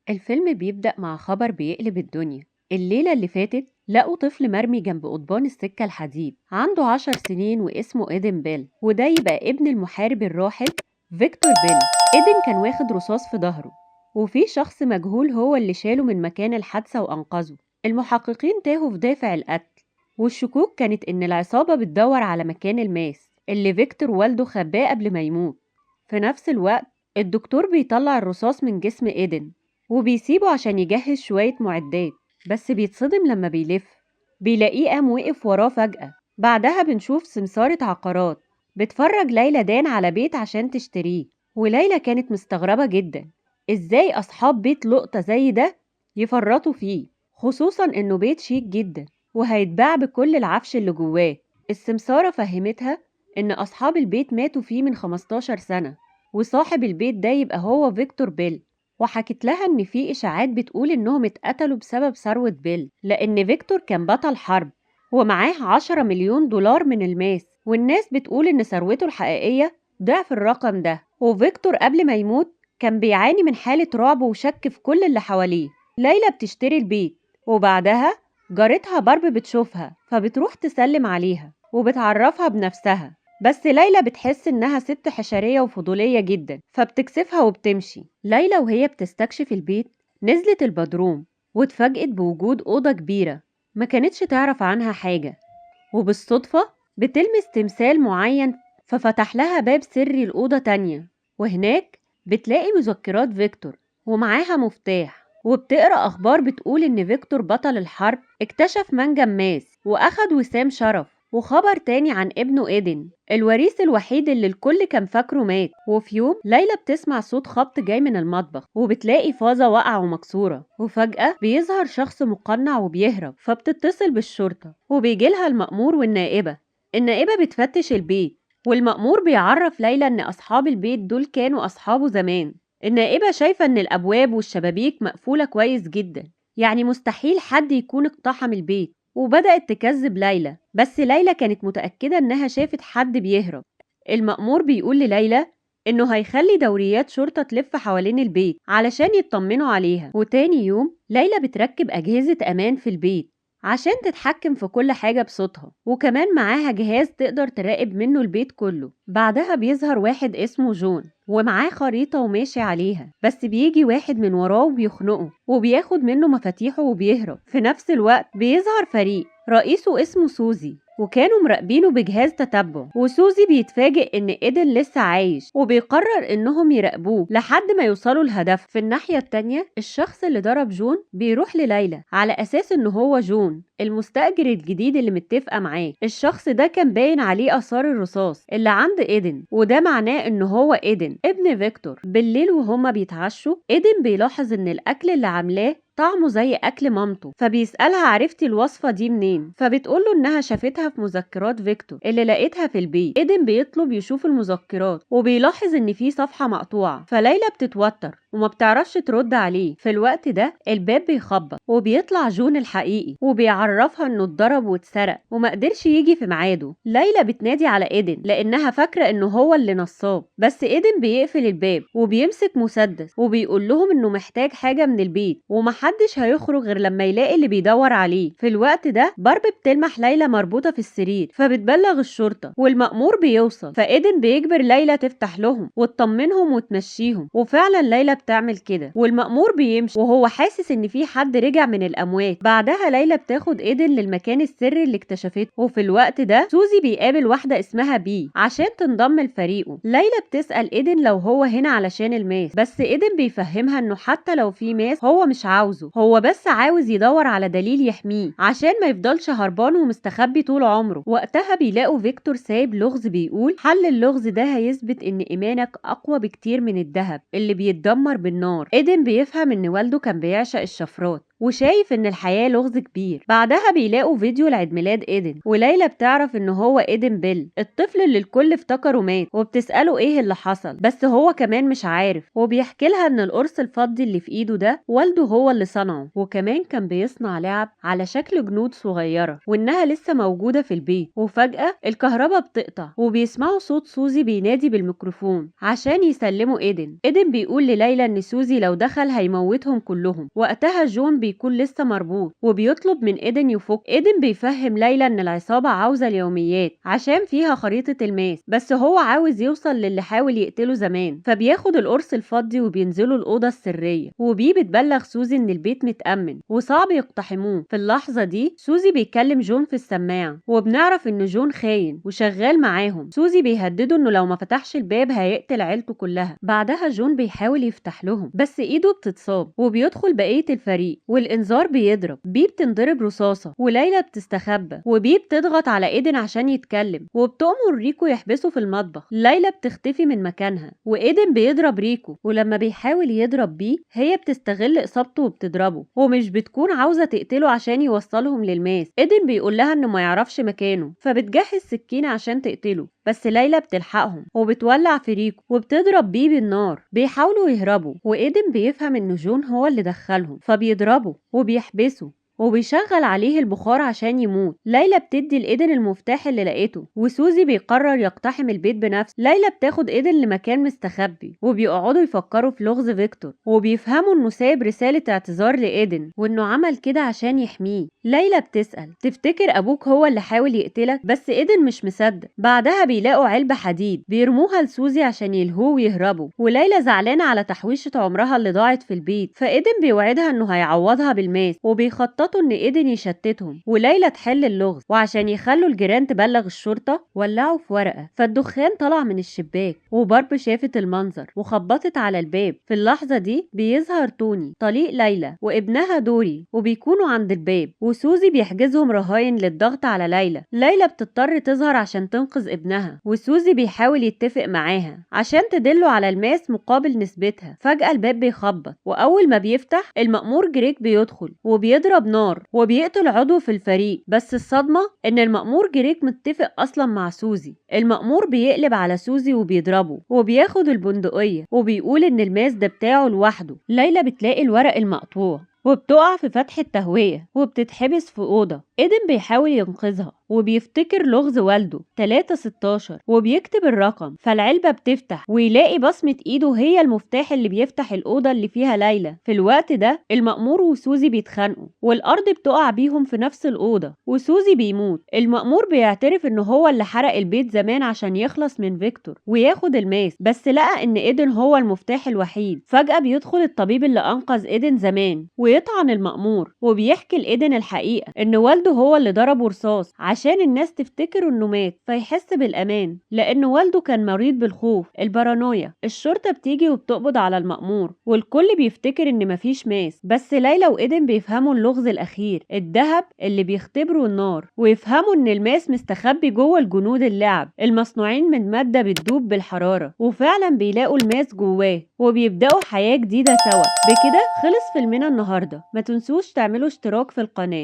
الفيلم بيبدأ مع خبر بيقلب الدنيا. الليلة اللي فاتت لقوا طفل مرمي جنب قضبان السكة الحديد، عنده 10 سنين واسمه إيدن بيل، وده يبقى ابن المحارب الراحل فيكتور بيل. إيدن كان واخد رصاص في ظهره، وفي شخص مجهول هو اللي شاله من مكان الحادثة وأنقذه. المحققين تاهوا في دافع القتل، والشكوك كانت إن العصابة بتدور على مكان الماس اللي فيكتور والده خباه قبل ما يموت. في نفس الوقت الدكتور بيطلع الرصاص من جسم إيدن وبيسيبه عشان يجهز شوية معدات، بس بيتصدم لما بيلاقيه قام وقف وراه فجأة. بعدها بنشوف سمسارة عقارات بتفرج ليلى دان على بيت عشان تشتريه، وليلى كانت مستغربة جدا ازاي أصحاب بيت لقطة زي ده يفرطوا فيه، خصوصا انه بيت شيك جدا وهيتباع بكل العفش اللي جواه. السمسارة فهمتها ان أصحاب البيت ماتوا فيه من 15 سنة، وصاحب البيت ده يبقى هو فيكتور بيل، وحكت لها إن في إشاعات بتقول إنهم اتقتلوا بسبب ثروة بيل، لأن فيكتور كان بطل حرب ومعاه 10 مليون دولار من الماس، والناس بتقول إن ثروته الحقيقية ضعف الرقم ده. وفيكتور قبل ما يموت كان بيعاني من حالة رعب وشك في كل اللي حواليه. ليلى بتشتري البيت، وبعدها جارتها بارب بتشوفها فبتروح تسلم عليها وبتعرفها بنفسها، بس ليلى بتحس إنها ست حشرية وفضولية جدا فبتكسفها وبتمشي. ليلى وهي بتستكشف البيت نزلت البدروم واتفاجئت بوجود أوضة كبيرة ما كانتش تعرف عنها حاجة، وبالصدفة بتلمس تمثال معين ففتح لها باب سري لأوضة تانية، وهناك بتلاقي مذكرات فيكتور ومعاها مفتاح، وبتقرأ أخبار بتقول إن فيكتور بطل الحرب اكتشف منجم ماس وأخد وسام شرف، وخبر تاني عن ابنه إيدن الوريث الوحيد اللي الكل كان فاكره مات. وفي يوم ليلى بتسمع صوت خبط جاي من المطبخ وبتلاقي فازة واقعة ومكسورة، وفجأة بيظهر شخص مقنع وبيهرب فبتتصل بالشرطة وبيجيلها المأمور والنائبة. النائبة بتفتش البيت والمأمور بيعرف ليلى إن أصحاب البيت دول كانوا أصحابه زمان. النائبة شايفة إن الأبواب والشبابيك مقفولة كويس جدا، يعني مستحيل حد يكون اقتحم البيت، وبدأت تكذب ليلى، بس ليلى كانت متأكدة إنها شافت حد بيهرب. المأمور بيقول لليلى إنه هيخلي دوريات شرطة تلف حوالين البيت علشان يطمنوا عليها. وتاني يوم ليلى بتركب أجهزة أمان في البيت عشان تتحكم في كل حاجة بصوتها، وكمان معاها جهاز تقدر تراقب منه البيت كله. بعدها بيظهر واحد اسمه جون ومعاه خريطة وماشي عليها، بس بيجي واحد من وراه وبيخنقه وبياخد منه مفاتيحه وبيهرب. في نفس الوقت بيظهر فريق رئيسه اسمه سوزي وكانوا مراقبينه بجهاز تتبع، وسوزي بيتفاجئ ان ايدن لسه عايش وبيقرر انهم يراقبوه لحد ما يوصلوا لهدف. في الناحية التانية الشخص اللي ضرب جون بيروح لليلى على اساس انه هو جون المستأجر الجديد اللي متفقة معاه. الشخص ده كان باين عليه اثار الرصاص اللي عند ايدن، وده معناه انه هو ايدن ابن فيكتور. بالليل وهما بيتعشوا ايدن بيلاحظ ان الاكل اللي عاملاه طعمه زي أكل مامته، فبيسألها عرفتي الوصفة دي منين؟ فبتقوله إنها شافتها في مذكرات فيكتور اللي لقيتها في البيت. إيدن بيطلب يشوف المذكرات وبيلاحظ إن في صفحة مقطوعة، فليلى بتتوتر وما بتعرفش ترد عليه. في الوقت ده الباب بيخبط وبيطلع جون الحقيقي وبيعرفها إنه اتضرب واتسرق وما قدرش يجي في ميعاده. ليلى بتنادي على إيدن لأنها فاكرة إنه هو اللي نصاب، بس إيدن بيقفل الباب وبيمسك مسدس وبيقول لهم إنه محتاج حاجة من البيت ومحدش هيخرج غير لما يلاقي اللي بيدور عليه. في الوقت ده بارب بتلمح ليلى مربوطة في السرير فبتبلغ الشرطة والمأمور بيوصل، فإيدن بيجبر ليلى تفتح لهم وتطمنهم وتمشيهم، وفعلا ليلى بتعمل كده والمأمور بيمشي وهو حاسس ان في حد رجع من الأموات. بعدها ليلى بتاخد إيدن للمكان السري اللي اكتشفته، وفي الوقت ده سوزي بيقابل واحدة اسمها بي عشان تنضم لفريقه. ليلى بتسأل إيدن لو هو هنا علشان الماس، بس إيدن بيفهمها انه حتى لو في ماس هو مش عاوزه، هو بس عاوز يدور على دليل يحميه عشان ما يفضلش هربان ومستخبي طول عمره. وقتها بيلاقوا فيكتور سايب لغز بيقول حل اللغز ده هيثبت ان ايمانك اقوى بكتير من الذهب اللي بيتدمر بالنار. إيدن بيفهم ان والده كان بيعشق الشفرات وشايف ان الحياة لغز كبير. بعدها بيلاقوا فيديو لعيد ميلاد ايدن، وليلى بتعرف ان هو ايدن بيل، الطفل اللي الكل افتكره مات، وبتسأله ايه اللي حصل، بس هو كمان مش عارف. وبيحكي لها ان القرص الفضي اللي في ايده ده والده هو اللي صنعه، وكمان كان بيصنع لعب على شكل جنود صغيرة، وانها لسه موجودة في البيت. وفجأة الكهرباء بتقطع، وبيسمعوا صوت سوزي بينادي بالميكروفون عشان يسلموا ايدن. ايدن بيقول لليلى ان سوزي لو دخل هيموتهم كلهم. وقتها جون بيكون لسه مربوط، وبيطلب من ايدن يفك. ايدن بيفهم ليلى ان العصابة عاوزة اليوميات عشان فيها خريطة الماس، بس هو عاوز يوصل للي حاول يقتله زمان. فبياخد القرص الفضي وبينزلوا الأوضة السرية، وبي بتبلغ سوزي ان البيت متأمن وصعب يقتحموه. في اللحظة دي سوزي بيكلم جون في السماعة، وبنعرف ان جون خاين وشغال معاهم. سوزي بيهدده انه لو ما فتحش الباب هيقتل عيلته كلها. بعدها جون بيحاول يفتح لهم، بس ايده بتتصاب، وبيدخل بقية الفريق، والانذار بيضرب. بي بتنضرب رصاصة، وليلى بتستخبى، وبي بتضغط على ايدن عشان يتكلم، وبتأمر ريكو يحبسه في المطبخ. ليلى بتختفي من مكانها، وايدن بيضرب ريكو، ولما بيحاول يضرب بي هي بتستغل اصابته وبتضربه، ومش بتكون عاوزة تقتله عشان يوصلهم للماس. ايدن بيقول لها انه ما يعرفش مكانه، فبتجهز سكينة عشان تقتله، بس ليلى بتلحقهم وبتولع في ريكو وبتضرب بيه بالنار. بيحاولوا يهربوا، وايدن بيفهم ان جون هو اللي دخلهم، فبيضربه وبيحبسه وبيشغل عليه البخار عشان يموت. ليلى بتدي لإيدن المفتاح اللي لقيته، وسوزي بيقرر يقتحم البيت بنفسه. ليلى بتاخد إيدن لمكان مستخبي، وبيقعدوا يفكروا في لغز فيكتور، وبيفهموا إنه سايب رسالة اعتذار لإيدن، وإنه عمل كده عشان يحميه. ليلى بتسأل تفتكر أبوك هو اللي حاول يقتلك؟ بس إيدن مش مصدق. بعدها بيلاقوا علبة حديد بيرموها لسوزي عشان يلهوه ويهربوا، وليلى زعلانة على تحويشة عمرها اللي ضاعت في البيت. فإيدن بيوعدها إنه هيعوضها بالماس، وبيخططوا ان ايدن يشتتهم وليلى تحل اللغز. وعشان يخلوا الجيران تبلغ الشرطة ولعوا في ورقة، فالدخان طلع من الشباك، وبارب شافت المنظر وخبطت على الباب. في اللحظة دي بيظهر توني طليق ليلى وابنها دوري، وبيكونوا عند الباب، وسوزي بيحجزهم رهاين للضغط على ليلى. ليلى بتضطر تظهر عشان تنقذ ابنها، وسوزي بيحاول يتفق معاها عشان تدله على الماس مقابل نسبتها. فجأة الباب بيخبط، واول ما بيفتح المأمور جريك بيدخل وبيضرب نار وبيقتل عضو في الفريق. بس الصدمة ان المأمور جريك متفق اصلا مع سوزي. المأمور بيقلب على سوزي وبيضربه، وبياخد البندقية وبيقول ان الماس ده بتاعه لوحده. ليلى بتلاقي الورق المقطوع وبتقع في فتح التهوية، وبتتحبس في أوضة. إيدن بيحاول ينقذها، وبيفتكر لغز والده 316 وبيكتب الرقم. فالعلبة بتفتح، ويلاقي بصمة ايده هي المفتاح اللي بيفتح الأوضة اللي فيها ليلى. في الوقت ده المأمور وسوزي بيتخانقوا، والأرض بتقع بيهم في نفس الأوضة، وسوزي بيموت. المأمور بيعترف إن هو اللي حرق البيت زمان عشان يخلص من فيكتور وياخد الماس، بس لقى إن إيدن هو المفتاح الوحيد. فجأة بيدخل الطبيب اللي أنقذ إيدن زمان ويطعن المأمور، وبيحكي لإيدن الحقيقة إن والده هو اللي ضربه رصاص عشان الناس تفتكر انه مات، فيحس بالامان، لان والده كان مريض بالخوف البارانويا. الشرطة بتيجي وبتقبض على المأمور، والكل بيفتكر ان مفيش ماس. بس ليلى وايدن بيفهموا اللغز الاخير، الذهب اللي بيختبروا النار، ويفهموا ان الماس مستخبي جوه الجنود اللعب المصنوعين من مادة بتدوب بالحرارة. وفعلا بيلاقوا الماس جواه، وبيبدأوا حياة جديدة سوا. بكده خلص فيلمنا النهاردة. ما تنسوش تعملوا اشتراك في القناة